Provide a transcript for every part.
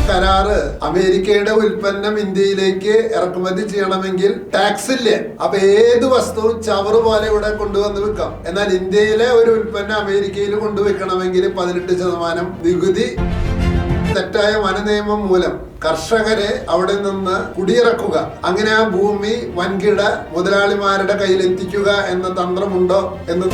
കരാറ് അമേരിക്കയുടെ ഉൽപ്പന്നം ഇന്ത്യയിലേക്ക് ഇറക്കുമതി ചെയ്യണമെങ്കിൽ ടാക്സ് ഇല്ലേ. അപ്പൊ ഏത് വസ്തുവും ചവറ് പോലെ ഇവിടെ കൊണ്ടുവന്ന് വിൽക്കാം. എന്നാൽ ഇന്ത്യയിലെ ഒരു ഉൽപ്പന്നം അമേരിക്കയിൽ കൊണ്ടുവെക്കണമെങ്കിൽ 18% നികുതി. തെറ്റായ വനനിയമം മൂലം കർഷകരെ അവിടെ നിന്ന് കുടിയിറക്കുക, അങ്ങനെ ആ ഭൂമി വൻകിട മുതലാളിമാരുടെ കയ്യിലെത്തിക്കുക എന്ന തന്ത്രമുണ്ടോ എന്ന്.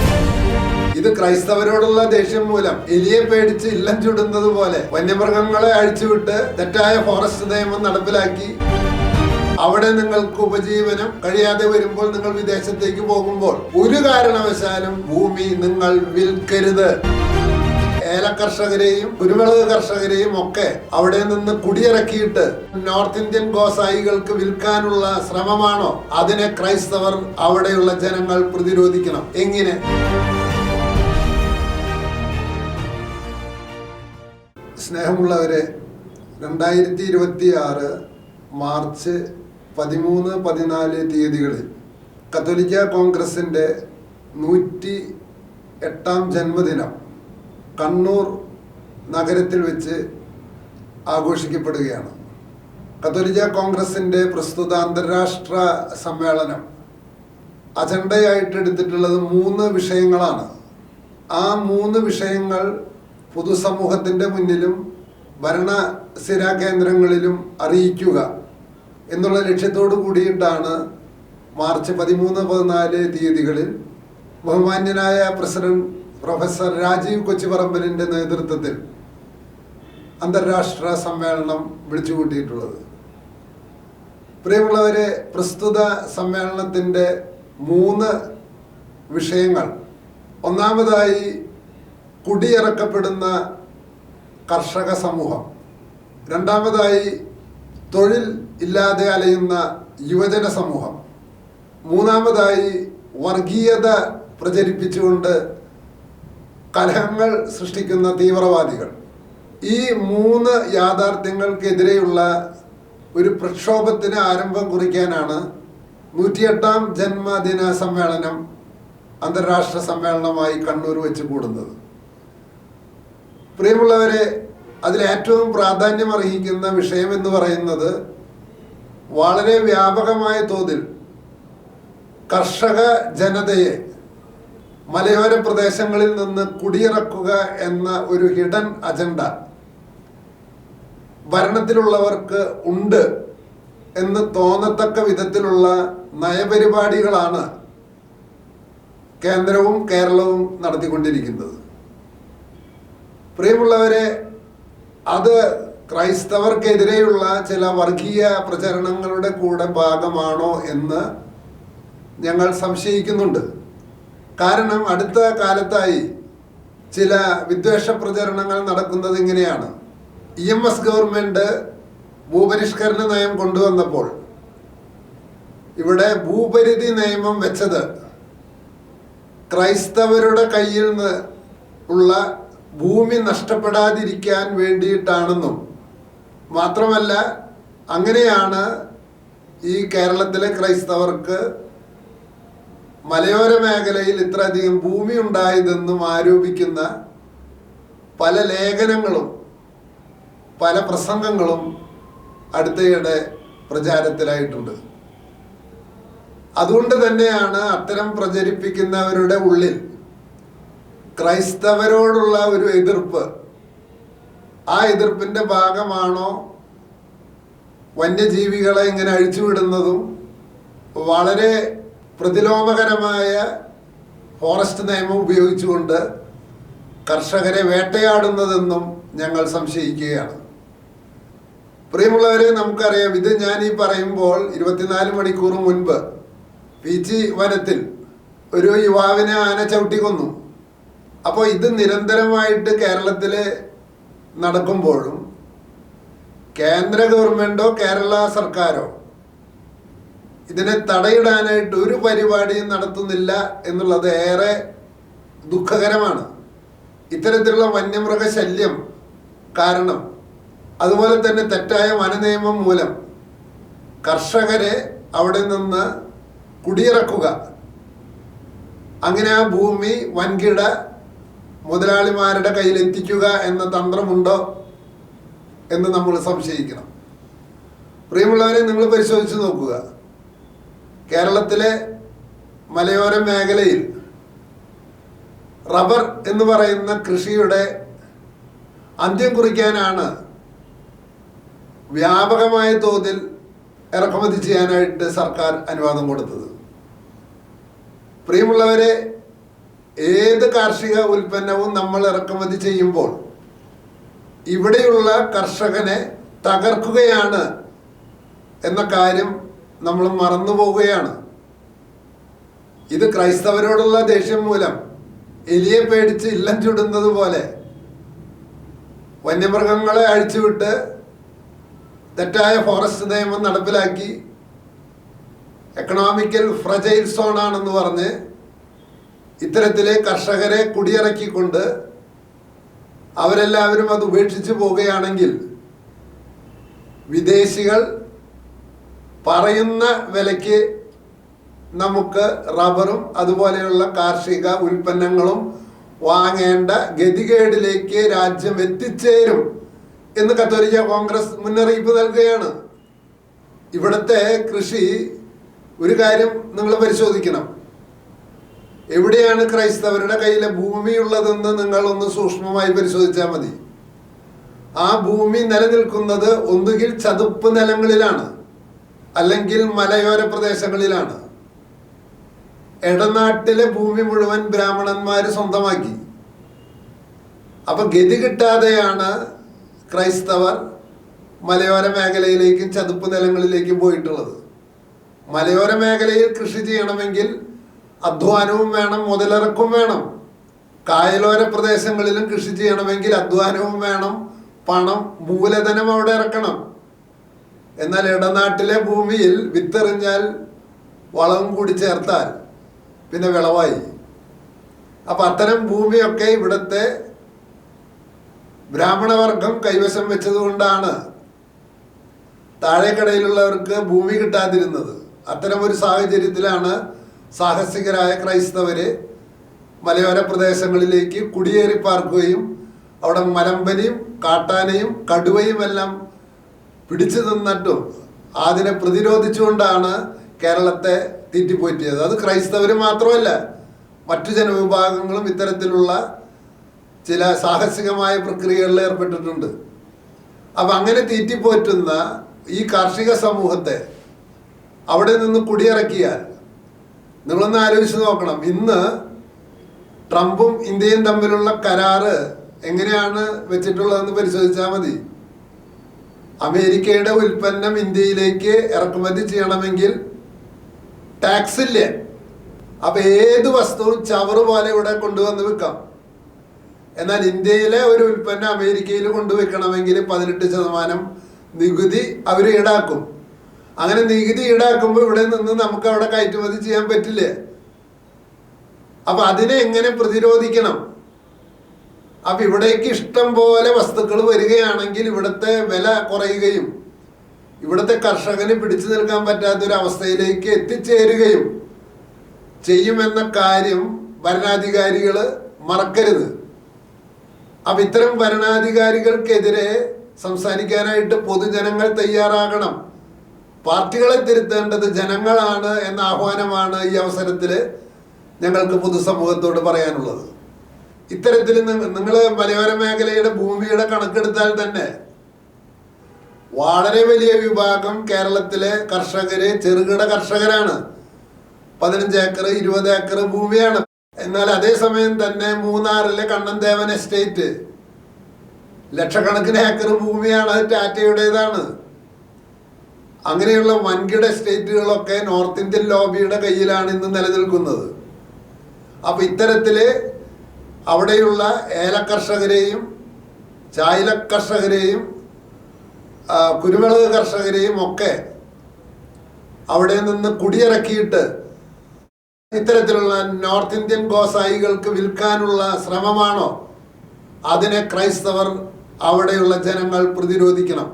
ഇത് ക്രൈസ്തവരോടുള്ള ദേഷ്യം മൂലം എലിയെ പേടിച്ച് ഇല്ലം ചുടുന്നത് പോലെ വന്യമൃഗങ്ങളെ അഴിച്ചുവിട്ട് തെറ്റായ ഫോറസ്റ്റ് നിയമം നടപ്പിലാക്കി അവിടെ നിങ്ങൾക്ക് ഉപജീവനം കഴിയാതെ വരുമ്പോൾ നിങ്ങൾ വിദേശത്തേക്ക് പോകുമ്പോൾ ഒരു കാരണവശാലും ഭൂമി നിങ്ങൾ വിൽക്കരുത്. ഏല കർഷകരെയും കുരുമുളക് കർഷകരെയും ഒക്കെ അവിടെ നിന്ന് കുടിയിറക്കിയിട്ട് നോർത്ത് ഇന്ത്യൻ ഗോസായികൾക്ക് വിൽക്കാനുള്ള ശ്രമമാണോ? അതിനെ ക്രൈസ്തവർ അവിടെയുള്ള ജനങ്ങൾ പ്രതിരോധിക്കണം. എങ്ങനെ? സ്നേഹമുള്ളവരെ, 2026 മാർച്ച് 13-14 തീയതികളിൽ കത്തോലിക്ക കോൺഗ്രസിന്റെ 108ാം ജന്മദിനം കണ്ണൂർ നഗരത്തിൽ വെച്ച് ആഘോഷിക്കപ്പെടുകയാണ്. കത്തോലിക്ക കോൺഗ്രസിന്റെ പ്രസ്തുത അന്താരാഷ്ട്ര സമ്മേളനം അജണ്ടയായിട്ട് എടുത്തിട്ടുള്ളത് 3 വിഷയങ്ങളാണ്. ആ 3 വിഷയങ്ങൾ പൊതുസമൂഹത്തിന്റെ മുന്നിലും ഭരണസിരാ കേന്ദ്രങ്ങളിലും അറിയിക്കുക എന്നുള്ള ലക്ഷ്യത്തോടു കൂടിയിട്ടാണ് മാർച്ച് 13-14 തീയതികളിൽ ബഹുമാന്യനായ പ്രസിഡന്റ് പ്രൊഫസർ രാജീവ് കൊച്ചിപ്പറമ്പലിന്റെ നേതൃത്വത്തിൽ അന്താരാഷ്ട്ര സമ്മേളനം വിളിച്ചുകൂട്ടിയിട്ടുള്ളത്. പ്രിയമുള്ളവരെ, പ്രസ്തുത സമ്മേളനത്തിന്റെ 3 വിഷയങ്ങൾ: ഒന്നാമതായി കുടിയിറക്കപ്പെടുന്ന കർഷക സമൂഹം, രണ്ടാമതായി തൊഴിൽ ഇല്ലാതെ അലയുന്ന യുവജന സമൂഹം, മൂന്നാമതായി വർഗീയത പ്രചരിപ്പിച്ചുകൊണ്ട് കലഹങ്ങൾ സൃഷ്ടിക്കുന്ന തീവ്രവാദികൾ. ഈ 3 യാഥാർത്ഥ്യങ്ങൾക്കെതിരെയുള്ള ഒരു പ്രക്ഷോഭത്തിന് ആരംഭം കുറിക്കാനാണ് 108ാം ജന്മദിന സമ്മേളനം അന്താരാഷ്ട്ര സമ്മേളനമായി കണ്ണൂർ വെച്ച് കൂടുന്നത്. പ്രിയമുള്ളവരെ, അതിലേറ്റവും പ്രാധാന്യം അർഹിക്കുന്ന വിഷയം എന്ന് പറയുന്നത് വളരെ വ്യാപകമായ തോതിൽ കർഷക ജനതയെ മലയോര പ്രദേശങ്ങളിൽ നിന്ന് കുടിയിറക്കുക എന്ന ഒരു ഹിഡൻ അജണ്ട ഭരണത്തിലുള്ളവർക്ക് ഉണ്ട് എന്ന് തോന്നത്തക്ക വിധത്തിലുള്ള നയപരിപാടികളാണ് കേന്ദ്രവും കേരളവും നടത്തിക്കൊണ്ടിരിക്കുന്നത്. പ്രിയമുള്ളവരെ, അത് ക്രൈസ്തവർക്കെതിരെയുള്ള ചില വർഗീയ പ്രചരണങ്ങളുടെ കൂടെ ഭാഗമാണോ എന്ന് ഞങ്ങൾ സംശയിക്കുന്നുണ്ട്. കാരണം അടുത്ത കാലത്തായി ചില വിദ്വേഷ പ്രചരണങ്ങൾ നടക്കുന്നത് ഇങ്ങനെയാണ്. EMS ഗവൺമെന്റ് ഭൂപരിഷ്കരണ നയം കൊണ്ടുവന്നപ്പോൾ ഇവിടെ ഭൂപരിധി നിയമം വെച്ചത് ക്രൈസ്തവരുടെ കയ്യിൽ നിന്ന് ഉള്ള ഭൂമി നഷ്ടപ്പെടാതിരിക്കാൻ വേണ്ടിയിട്ടാണെന്നും മാത്രമല്ല അങ്ങനെയാണ് ഈ കേരളത്തിലെ ക്രൈസ്തവർക്ക് മലയോര മേഖലയിൽ ഇത്രയധികം ഭൂമി ഉണ്ടായതെന്നും ആരോപിക്കുന്ന പല ലേഖനങ്ങളും പല പ്രസംഗങ്ങളും അടുത്തയിടെ പ്രചാരത്തിലായിട്ടുണ്ട്. അതുകൊണ്ട് തന്നെയാണ് അത്തരം പ്രചരിപ്പിക്കുന്നവരുടെ ഉള്ളിൽ ക്രൈസ്തവരോടുള്ള ഒരു എതിർപ്പ്. ആ എതിർപ്പിന്റെ ഭാഗമാണോ വന്യജീവികളെ ഇങ്ങനെ അഴിച്ചുവിടുന്നതും വളരെ പ്രതിലോമകരമായ ഫോറസ്റ്റ് നിയമം ഉപയോഗിച്ചുകൊണ്ട് കർഷകരെ വേട്ടയാടുന്നതെന്നും ഞങ്ങൾ സംശയിക്കുകയാണ്. പ്രിയമുള്ളവരെ, നമുക്കറിയാം, ഇത് ഞാൻ ഈ പറയുമ്പോൾ 24 മണിക്കൂർ മുൻപ് പീച്ചി വനത്തിൽ ഒരു യുവാവിനെ ആന ചവിട്ടി കൊന്നു. അപ്പോൾ ഇത് നിരന്തരമായിട്ട് കേരളത്തിൽ നടക്കുമ്പോഴും കേന്ദ്ര ഗവൺമെന്റോ കേരള സർക്കാരോ ഇതിനെ തടയിടാനായിട്ട് ഒരു പരിപാടിയും നടത്തുന്നില്ല എന്നുള്ളത് ഏറെ ദുഃഖകരമാണ്. ഇത്തരത്തിലുള്ള വന്യമൃഗ ശല്യം കാരണം, അതുപോലെ തന്നെ തെറ്റായ വനനിയമം മൂലം കർഷകരെ അവിടെ നിന്ന് കുടിയിറക്കുക, അങ്ങനെ ആ ഭൂമി വൻകിട മുതലാളിമാരുടെ കയ്യിലെത്തിക്കുക എന്ന തന്ത്രമുണ്ടോ? എന്ന് നമ്മൾ സംശയിക്കണം. പ്രിയമുള്ളവരെ, നിങ്ങൾ പരിശോധിച്ച് നോക്കുക. കേരളത്തിലെ മലയോര മേഖലയിൽ റബ്ബർ എന്ന് പറയുന്ന കൃഷിയുടെ അന്ത്യം കുറിക്കാനാണ് വ്യാപകമായ തോതിൽ ഇറക്കുമതി ചെയ്യാനായിട്ട് സർക്കാർ അനുവാദം കൊടുത്തത്. പ്രിയമുള്ളവരെ, ഏത് കാർഷിക ഉൽപ്പന്നവും നമ്മൾ ഇറക്കുമതി ചെയ്യുമ്പോൾ ഇവിടെയുള്ള കർഷകനെ തകർക്കുകയാണ് എന്ന കാര്യം നമ്മൾ മറന്നുപോവുകയാണ്. ഇത് ക്രൈസ്തവരോടുള്ള ദേഷ്യം മൂലം എലിയെ പേടിച്ച് ഇല്ലം ചുടുന്നത് പോലെ വന്യമൃഗങ്ങളെ അഴിച്ചുവിട്ട് തെറ്റായ ഫോറസ്റ്റ് നിയമം നടപ്പിലാക്കി എക്കണോമിക്കൽ ഫ്രജൈൽ സോൺ ആണെന്ന് പറഞ്ഞ് ഇത്തരത്തിലെ കർഷകരെ കുടിയിറക്കിക്കൊണ്ട് അവരെല്ലാവരും അത് ഉപേക്ഷിച്ച് പോവുകയാണെങ്കിൽ വിദേശികൾ പറയുന്ന വിലയ്ക്ക് നമുക്ക് റബ്ബറും അതുപോലെയുള്ള കാർഷിക ഉൽപ്പന്നങ്ങളും വാങ്ങേണ്ട ഗതികേടിലേക്ക് രാജ്യം എത്തിച്ചേരും എന്ന് കത്തോലിക്ക കോൺഗ്രസ് മുന്നറിയിപ്പ് നൽകുകയാണ്. ഇവിടുത്തെ കൃഷി, ഒരു കാര്യം നിങ്ങൾ പരിശോധിക്കണം. എവിടെയാണ് ക്രൈസ്തവരുടെ കയ്യിലെ ഭൂമിയുള്ളതെന്ന് നിങ്ങൾ ഒന്ന് സൂക്ഷ്മമായി പരിശോധിച്ചാൽ മതി. ആ ഭൂമി നിലനിൽക്കുന്നത് ഒന്നുകിൽ ചതുപ്പ് നിലങ്ങളിലാണ്, അല്ലെങ്കിൽ മലയോര പ്രദേശങ്ങളിലാണ്. ഇടനാട്ടിലെ ഭൂമി മുഴുവൻ ബ്രാഹ്മണന്മാർ സ്വന്തമാക്കി. അപ്പൊ ഗതി കിട്ടാതെയാണ് ക്രൈസ്തവർ മലയോര മേഖലയിലേക്കും ചതുപ്പ് നിലങ്ങളിലേക്കും പോയിട്ടുള്ളത്. മലയോര മേഖലയിൽ കൃഷി ചെയ്യണമെങ്കിൽ അധ്വാനവും വേണം, മുതലിറക്കും വേണം. കായലോര പ്രദേശങ്ങളിലും കൃഷി ചെയ്യണമെങ്കിൽ അധ്വാനവും വേണം, പണം, മൂലധനം അവിടെ ഇറക്കണം. എന്നാൽ ഇടനാട്ടിലെ ഭൂമിയിൽ വിത്തെറിഞ്ഞാൽ വളവും കൂടി ചേർത്താൽ പിന്നെ വിളവായി. അപ്പം അത്തരം ഭൂമിയൊക്കെ ഇവിടുത്തെ ബ്രാഹ്മണവർഗം കൈവശം വെച്ചതുകൊണ്ടാണ് താഴേക്കടയിലുള്ളവർക്ക് ഭൂമി കിട്ടാതിരുന്നത്. അത്തരം ഒരു സാഹചര്യത്തിലാണ് സാഹസികരായ ക്രൈസ്തവര് മലയോര പ്രദേശങ്ങളിലേക്ക് കുടിയേറി പാർക്കുകയും അവിടെ മലമ്പനിയും കാട്ടാനയും കടുവയും എല്ലാം പിടിച്ചു നിന്നിട്ടും അതിനെ പ്രതിരോധിച്ചുകൊണ്ടാണ് കേരളത്തെ തീറ്റിപ്പോറ്റിയത്. അത് ക്രൈസ്തവർ മാത്രമല്ല, മറ്റു ജനവിഭാഗങ്ങളും ഇത്തരത്തിലുള്ള ചില സാഹസികമായ പ്രക്രിയകളിൽ ഏർപ്പെട്ടിട്ടുണ്ട്. അപ്പം അങ്ങനെ തീറ്റിപ്പോറ്റുന്ന ഈ കാർഷിക സമൂഹത്തെ അവിടെ നിന്ന് കുടിയിറക്കിയാൽ, നിങ്ങളൊന്ന് ആലോചിച്ച് നോക്കണം, ഇന്ന് ട്രംപും ഇന്ത്യയും തമ്മിലുള്ള കരാറ് എങ്ങനെയാണ് വെച്ചിട്ടുള്ളതെന്ന് പരിശോധിച്ചാൽ മതി. അമേരിക്കയുടെ ഉൽപ്പന്നം ഇന്ത്യയിലേക്ക് ഇറക്കുമതി ചെയ്യണമെങ്കിൽ ടാക്സ് ഇല്ല. അപ്പൊ ഏത് വസ്തുവും ചവറ് പോലെ ഇവിടെ കൊണ്ടുവന്ന് വിൽക്കാം. എന്നാൽ ഇന്ത്യയിലെ ഒരു ഉൽപ്പന്നം അമേരിക്കയിൽ കൊണ്ടുവെക്കണമെങ്കിൽ 18% നികുതി അവർ ഈടാക്കും. അങ്ങനെ നികുതി ഈടാക്കുമ്പോൾ ഇവിടെ നിന്ന് നമുക്ക് അവിടെ കയറ്റുമതി ചെയ്യാൻ പറ്റില്ല. അപ്പൊ അതിനെ എങ്ങനെ പ്രതിരോധിക്കണം? അപ്പൊ ഇവിടേക്ക് ഇഷ്ടം പോലെ വസ്തുക്കൾ വരികയാണെങ്കിൽ ഇവിടുത്തെ വില കുറയുകയും ഇവിടുത്തെ കർഷകന് പിടിച്ചു നിൽക്കാൻ പറ്റാത്തൊരു അവസ്ഥയിലേക്ക് എത്തിച്ചേരുകയും ചെയ്യുമെന്ന കാര്യം ഭരണാധികാരികൾ മറക്കരുത്. അപ്പൊ ഇത്തരം ഭരണാധികാരികൾക്കെതിരെ സംസാരിക്കാനായിട്ട് പൊതുജനങ്ങൾ തയ്യാറാകണം. പാർട്ടികളെ തിരുത്തേണ്ടത് ജനങ്ങളാണ് എന്ന ആഹ്വാനമാണ് ഈ അവസരത്തിൽ ഞങ്ങൾക്ക് പൊതുസമൂഹത്തോട് പറയാനുള്ളത്. ഇത്തരത്തിൽ നിങ്ങൾ മലയോര മേഖലയുടെ ഭൂമിയുടെ കണക്കെടുത്താൽ തന്നെ വളരെ വലിയ വിഭാഗം കേരളത്തിലെ കർഷകര് ചെറുകിട കർഷകരാണ്. 15 ഏക്കർ 20 ഏക്കർ ഭൂമിയാണ്. എന്നാൽ അതേസമയം തന്നെ മൂന്നാറിലെ കണ്ണൻദേവൻ എസ്റ്റേറ്റ് ലക്ഷക്കണക്കിന് ഏക്കർ ഭൂമിയാണ്, അത് ടാറ്റയുടേതാണ്. അങ്ങനെയുള്ള വൻകിട എസ്റ്റേറ്റുകളൊക്കെ നോർത്ത് ഇന്ത്യൻ ലോബിയുടെ കയ്യിലാണ് ഇന്ന് നിലനിൽക്കുന്നത്. അപ്പൊ ഇത്തരത്തില് അവിടെയുള്ള ഏല കർഷകരെയും ചായല കർഷകരെയും കുരുമുളക് കർഷകരെയും ഒക്കെ അവിടെ നിന്ന് കുടിയിറക്കിയിട്ട് ഇത്തരത്തിലുള്ള നോർത്ത് ഇന്ത്യൻ ഗോസായികൾക്ക് വിൽക്കാനുള്ള ശ്രമമാണോ? അതിനെ ക്രൈസ്തവർ അവിടെയുള്ള ജനങ്ങൾ പ്രതിരോധിക്കണം.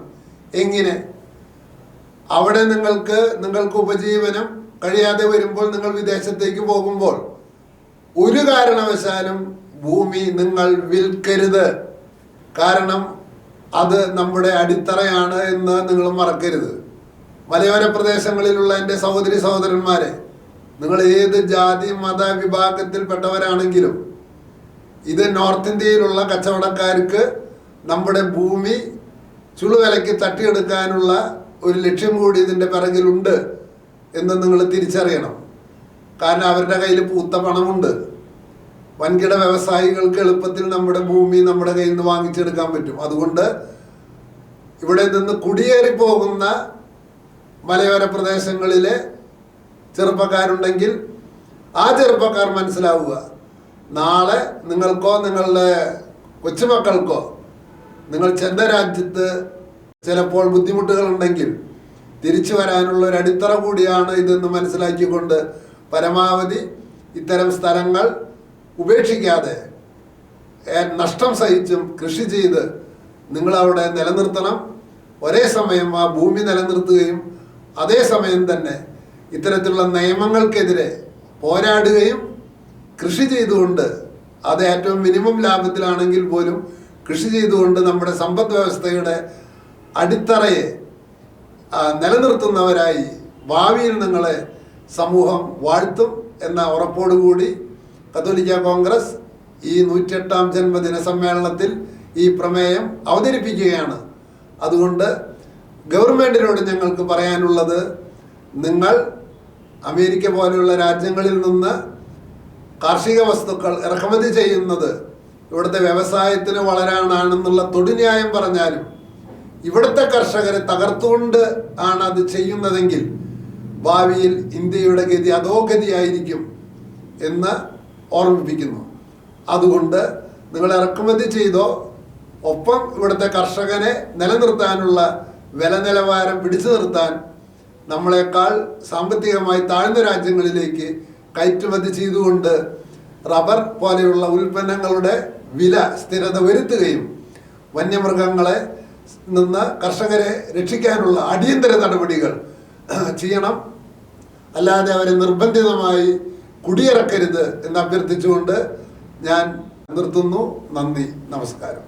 എങ്ങനെ? അവിടെ നിങ്ങൾക്ക് ഉപജീവനം കഴിയാതെ വരുമ്പോൾ, നിങ്ങൾ വിദേശത്തേക്ക് പോകുമ്പോൾ ഒരു കാരണവശാലും ഭൂമി നിങ്ങൾ വിൽക്കരുത്. കാരണം അത് നമ്മുടെ അടിത്തറയാണ് എന്ന് നിങ്ങൾ മറക്കരുത്. മലയോര പ്രദേശങ്ങളിലുള്ള എൻ്റെ സഹോദരി സഹോദരന്മാരെ, നിങ്ങൾ ഏത് ജാതി മത വിഭാഗത്തിൽപ്പെട്ടവരാണെങ്കിലും ഇത് നോർത്ത് ഇന്ത്യയിലുള്ള കച്ചവടക്കാർക്ക് നമ്മുടെ ഭൂമി ചുളുവിലയ്ക്ക് തട്ടിയെടുക്കാനുള്ള ഒരു ലക്ഷ്യം കൂടി ഇതിൻ്റെ പിറകിലുണ്ട് എന്ന് നിങ്ങൾ തിരിച്ചറിയണം. കാരണം അവരുടെ കയ്യിൽ പൂത്ത പണമുണ്ട്. വൻകിട വ്യവസായികൾക്ക് എളുപ്പത്തിൽ നമ്മുടെ ഭൂമി നമ്മുടെ കയ്യിൽ നിന്ന് വാങ്ങിച്ചെടുക്കാൻ പറ്റും. അതുകൊണ്ട് ഇവിടെ നിന്ന് കുടിയേറി പോകുന്ന മലയോര പ്രദേശങ്ങളിലെ ചെറുപ്പക്കാരുണ്ടെങ്കിൽ ആ ചെറുപ്പക്കാർ മനസ്സിലാവുക, നാളെ നിങ്ങൾക്കോ നിങ്ങളുടെ കൊച്ചുമക്കൾക്കോ നിങ്ങൾ ചെന്ന രാജ്യത്ത് ചിലപ്പോൾ ബുദ്ധിമുട്ടുകളുണ്ടെങ്കിൽ തിരിച്ചു വരാനുള്ള ഒരു അടിത്തറ കൂടിയാണ് ഇതെന്ന് മനസ്സിലാക്കിക്കൊണ്ട് പരമാവധി ഇത്തരം സ്ഥലങ്ങൾ ഉപേക്ഷിക്കാതെ നഷ്ടം സഹിച്ചും കൃഷി ചെയ്ത് നിങ്ങളവിടെ നിലനിർത്തണം. ഒരേ സമയം ആ ഭൂമി നിലനിർത്തുകയും അതേസമയം തന്നെ ഇത്തരത്തിലുള്ള നിയമങ്ങൾക്കെതിരെ പോരാടുകയും കൃഷി ചെയ്തുകൊണ്ട്, അത് ഏറ്റവും മിനിമം ലാഭത്തിലാണെങ്കിൽ പോലും കൃഷി ചെയ്തുകൊണ്ട് നമ്മുടെ സമ്പദ് വ്യവസ്ഥയുടെ അടിത്തറയെ നിലനിർത്തുന്നവരായി ഭാവിയിൽ നിങ്ങളെ സമൂഹം വാഴ്ത്തും എന്ന ഉറപ്പോടുകൂടി കത്തോലിക്ക കോൺഗ്രസ് ഈ 108ാം ജന്മദിന സമ്മേളനത്തിൽ ഈ പ്രമേയം അവതരിപ്പിക്കുകയാണ്. അതുകൊണ്ട് ഗവൺമെൻറ്റിനോട് ഞങ്ങൾക്ക് പറയാനുള്ളത്, നിങ്ങൾ അമേരിക്ക പോലെയുള്ള രാജ്യങ്ങളിൽ നിന്ന് കാർഷിക വസ്തുക്കൾ ഇറക്കുമതി ചെയ്യുന്നത് ഇവിടുത്തെ വ്യവസായത്തിന് വളരാനാണെന്നുള്ള തൊടുന്യായം പറഞ്ഞാലും ഇവിടുത്തെ കർഷകരെ തകർത്തുകൊണ്ട് ആണ് അത് ചെയ്യുന്നതെങ്കിൽ ഭാവിയിൽ ഇന്ത്യയുടെ ഗതി അധോഗതിയായിരിക്കും എന്ന് ഓർമ്മിപ്പിക്കുന്നു. അതുകൊണ്ട് നിങ്ങൾ ഇറക്കുമതി ചെയ്തോ, ഒപ്പം ഇവിടുത്തെ കർഷകനെ നിലനിർത്താനുള്ള വില നിലവാരം പിടിച്ചു നിർത്താൻ നമ്മളെക്കാൾ സാമ്പത്തികമായി താഴ്ന്ന രാജ്യങ്ങളിലേക്ക് കയറ്റുമതി ചെയ്തുകൊണ്ട് റബ്ബർ പോലെയുള്ള ഉൽപ്പന്നങ്ങളുടെ വില സ്ഥിരത വരുത്തുകയും വന്യമൃഗങ്ങളെ നിന്ന് കർഷകരെ രക്ഷിക്കാനുള്ള അടിയന്തര നടപടികൾ ചെയ്യണം. അല്ലാതെ അവരെ നിർബന്ധിതമായി കുടിയിറക്കരുത് എന്ന് അഭ്യർത്ഥിച്ചുകൊണ്ട് ഞാൻ നിർത്തുന്നു. നന്ദി, നമസ്കാരം.